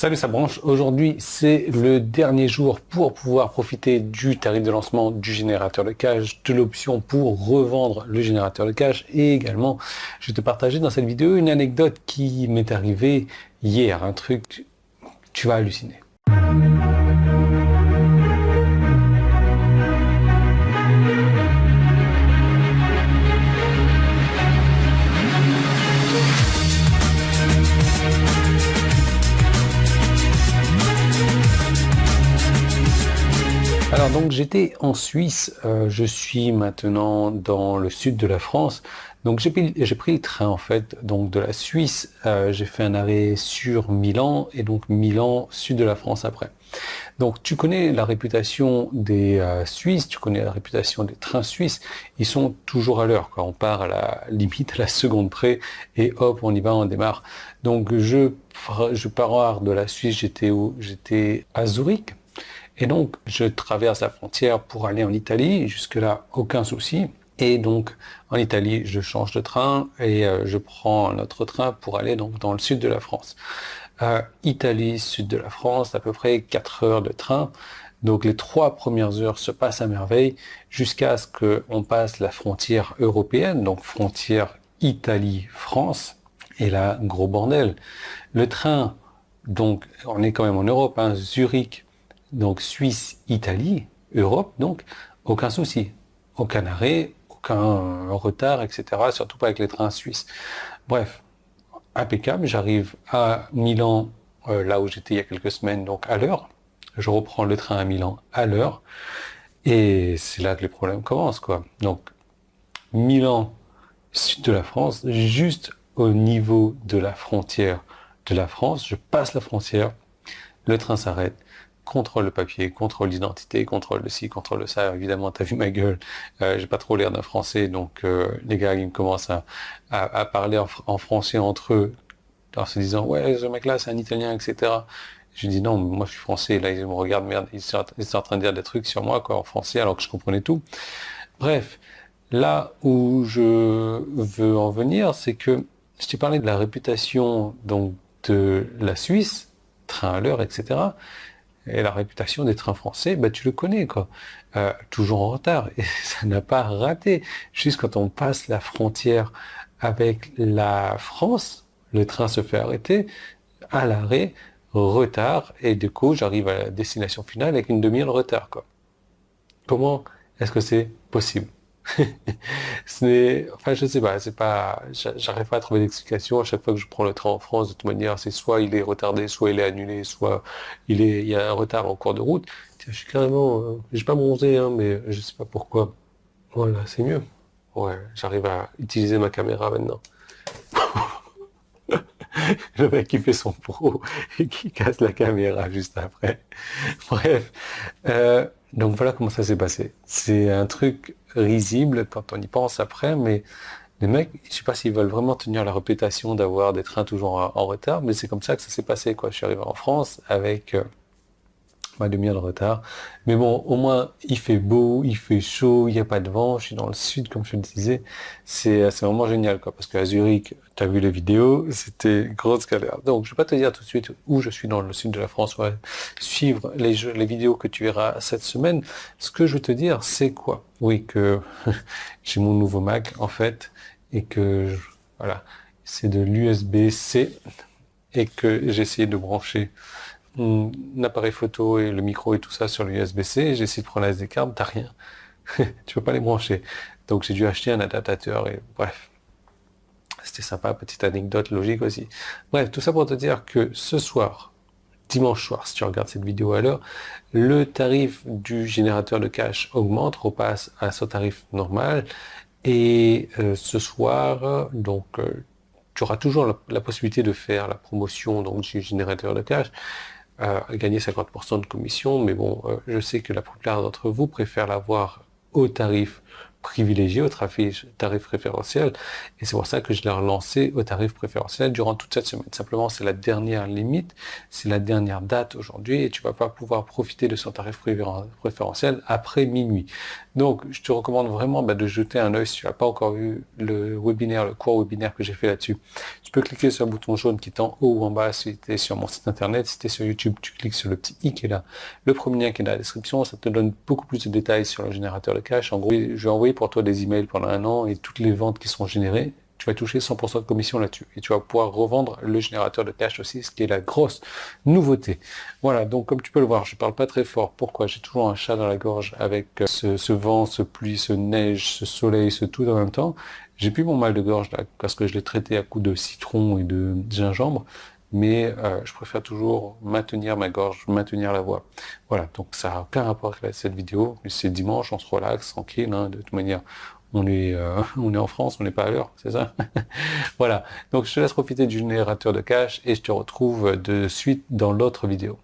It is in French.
Salut, ça branche. Aujourd'hui, c'est le dernier jour pour pouvoir profiter du tarif de lancement du générateur de cash, de l'option pour revendre le générateur de cash. Et également, je vais te partager dans cette vidéo une anecdote qui m'est arrivée hier. Un truc, tu vas halluciner. Alors donc j'étais en Suisse, je suis maintenant dans le sud de la France, donc j'ai pris le train en fait, donc de la Suisse, j'ai fait un arrêt sur Milan et donc Milan, sud de la France après. Donc tu connais la réputation des Suisses, tu connais la réputation des trains suisses, ils sont toujours à l'heure, quoi. On part à la limite à la seconde près et hop on y va, on démarre. Donc je pars de la Suisse, j'étais à Zurich. Et donc, je traverse la frontière pour aller en Italie. Jusque-là, aucun souci. Et donc, en Italie, je change de train et je prends un autre train pour aller donc dans le sud de la France. Italie, sud de la France, à peu près 4 heures de train. Donc, les 3 premières heures se passent à merveille jusqu'à ce qu'on passe la frontière européenne, donc frontière Italie-France. Et là, gros bordel. Le train, donc, on est quand même en Europe, hein, Zurich, donc Suisse, Italie, Europe, donc aucun souci, aucun arrêt, aucun retard, etc. Surtout pas avec les trains suisses. Bref, impeccable, j'arrive à Milan, là où j'étais il y a quelques semaines, donc à l'heure. Je reprends le train à Milan à l'heure. Et c'est là que les problèmes commencent, quoi. Donc, Milan, sud de la France, juste au niveau de la frontière de la France, je passe la frontière, le train s'arrête, contrôle le papier, contrôle l'identité, contrôle le ci, contrôle le ça. Évidemment, t'as vu ma gueule, j'ai pas trop l'air d'un Français, donc les gars, ils me commencent à parler en français entre eux, en se disant, ouais, ce mec-là, c'est un Italien, etc. Je dis, non, moi, je suis Français. Là, ils me regardent, merde, ils sont en train de dire des trucs sur moi, quoi, en français, alors que je comprenais tout. Bref, là où je veux en venir, c'est que je t'ai parlé de la réputation, donc, de la Suisse, train à l'heure, etc., et la réputation des trains français, bah tu le connais, quoi. Toujours en retard. Et ça n'a pas raté. Juste quand on passe la frontière avec la France, le train se fait arrêter à l'arrêt, retard, et du coup j'arrive à la destination finale avec une demi-heure de retard, quoi. Comment est-ce que c'est possible? Enfin, je sais pas, j'arrive pas à trouver d'explication. À chaque fois que je prends le train en France, de toute manière, c'est soit il est retardé, soit il est annulé, soit il y a un retard en cours de route. Je suis carrément, j'ai pas bronzé, hein, mais je sais pas pourquoi. Voilà, c'est mieux. Ouais, j'arrive à utiliser ma caméra maintenant. Le mec qui fait son pro et qui casse la caméra juste après. Bref, donc voilà comment ça s'est passé. C'est un truc risible quand on y pense après, mais les mecs, je sais pas s'ils veulent vraiment tenir la réputation d'avoir des trains toujours en retard, mais c'est comme ça que ça s'est passé, quoi. Je suis arrivé en France avec ma demi-heure de retard. Mais bon, au moins, il fait beau, il fait chaud, il n'y a pas de vent, je suis dans le sud, comme je le disais. C'est vraiment génial, quoi, parce qu'à Zurich, tu as vu les vidéos, c'était grosse galère. Donc, je vais pas te dire tout de suite où je suis dans le sud de la France, ouais, suivre les vidéos que tu verras cette semaine. Ce que je veux te dire, c'est quoi? Oui, que j'ai mon nouveau Mac, en fait, et que, voilà, c'est de l'USB-C, et que j'ai essayé de brancher un appareil photo et le micro et tout ça sur l'USB-C, j'ai essayé de prendre la SD card, t'as rien. Tu peux pas les brancher. Donc j'ai dû acheter un adaptateur et bref. C'était sympa, petite anecdote logique aussi. Bref, tout ça pour te dire que ce soir, dimanche soir, si tu regardes cette vidéo à l'heure, le tarif du générateur de cash augmente, repasse à son tarif normal. Et ce soir, donc tu auras toujours la possibilité de faire la promotion donc, du générateur de cash, gagner 50% de commission, mais bon, je sais que la plupart d'entre vous préfèrent l'avoir au tarif privilégié, au tarif préférentiel, et c'est pour ça que je l'ai relancé au tarif préférentiel durant toute cette semaine. Simplement, c'est la dernière limite, c'est la dernière date aujourd'hui, et tu vas pas pouvoir profiter de son tarif préférentiel après minuit. Donc, je te recommande vraiment de jeter un œil si tu n'as pas encore vu le webinaire, le court webinaire que j'ai fait là-dessus. Tu peux cliquer sur le bouton jaune qui est en haut ou en bas si tu es sur mon site internet. Si tu es sur YouTube, tu cliques sur le petit i qui est là, le premier lien qui est dans la description. Ça te donne beaucoup plus de détails sur le générateur de cash. En gros, je vais envoyer pour toi des emails pendant 1 an et toutes les ventes qui sont générées, tu vas toucher 100% de commission là-dessus. Et tu vas pouvoir revendre le générateur de cash aussi, ce qui est la grosse nouveauté. Voilà, donc comme tu peux le voir, je parle pas très fort. Pourquoi? J'ai toujours un chat dans la gorge avec ce vent, ce pluie, ce neige, ce soleil, ce tout en même temps. J'ai plus mon mal de gorge là, parce que je l'ai traité à coups de citron et de gingembre. Mais je préfère toujours maintenir ma gorge, maintenir la voix. Voilà, donc ça n'a aucun rapport avec cette vidéo. C'est dimanche, on se relaxe, tranquille, hein, de toute manière. On est en France, on n'est pas à l'heure, c'est ça? Voilà, donc je te laisse profiter du générateur de cash et je te retrouve de suite dans l'autre vidéo.